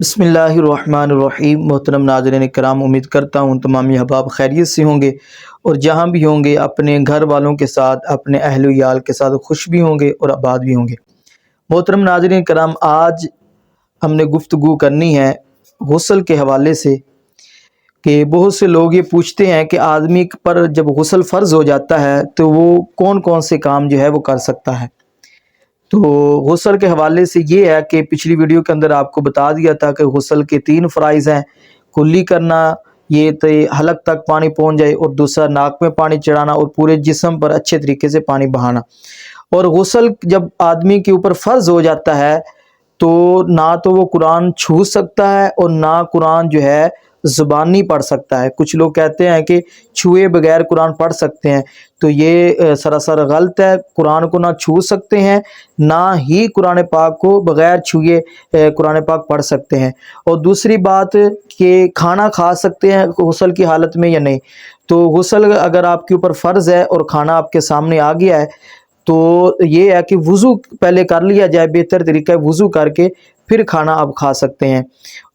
بسم اللہ الرحمن الرحیم۔ محترم ناظرین کرام، امید کرتا ہوں تمام احباب خیریت سے ہوں گے اور جہاں بھی ہوں گے اپنے گھر والوں کے ساتھ، اپنے اہل و عیال کے ساتھ خوش بھی ہوں گے اور آباد بھی ہوں گے۔ محترم ناظرین کرام، آج ہم نے گفتگو کرنی ہے غسل کے حوالے سے کہ بہت سے لوگ یہ پوچھتے ہیں کہ آدمی پر جب غسل فرض ہو جاتا ہے تو وہ کون کون سے کام جو ہے وہ کر سکتا ہے۔ تو غسل کے حوالے سے یہ ہے کہ پچھلی ویڈیو کے اندر آپ کو بتا دیا تھا کہ غسل کے 3 فرائض ہیں۔ کلی کرنا، یہ تو حلق تک پانی پہنچ جائے، اور دوسرا ناک میں پانی چڑھانا، اور پورے جسم پر اچھے طریقے سے پانی بہانا۔ اور غسل جب آدمی کے اوپر فرض ہو جاتا ہے تو نہ تو وہ قرآن چھو سکتا ہے اور نہ قرآن جو ہے زبانی پڑھ سکتا ہے۔ کچھ لوگ کہتے ہیں کہ چھوئے بغیر قرآن پڑھ سکتے ہیں، تو یہ سراسر غلط ہے۔ قرآن کو نہ چھو سکتے ہیں، نہ ہی قرآن پاک کو بغیر چھوئے قرآن پاک پڑھ سکتے ہیں۔ اور دوسری بات کہ کھانا کھا سکتے ہیں غسل کی حالت میں یا نہیں۔ تو غسل اگر آپ کے اوپر فرض ہے اور کھانا آپ کے سامنے آ گیا ہے تو یہ ہے کہ وضو پہلے کر لیا جائے۔ بہتر طریقہ ہے وضو کر کے پھر کھانا آپ کھا سکتے ہیں۔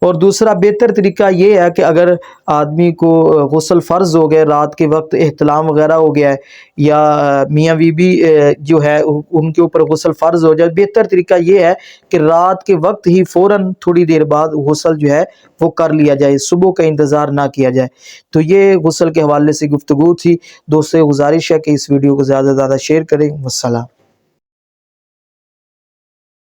اور دوسرا بہتر طریقہ یہ ہے کہ اگر آدمی کو غسل فرض ہو گئے، رات کے وقت احتلام وغیرہ ہو گیا ہے، یا میاں بیوی جو ہے ان کے اوپر غسل فرض ہو جائے، بہتر طریقہ یہ ہے کہ رات کے وقت ہی فوراً تھوڑی دیر بعد غسل جو ہے وہ کر لیا جائے، صبح کا انتظار نہ کیا جائے۔ تو یہ غسل کے حوالے سے گفتگو تھی۔ دوستوں سے گزارش ہے کہ اس ویڈیو کو زیادہ سے زیادہ شیئر کریں۔ والسلام۔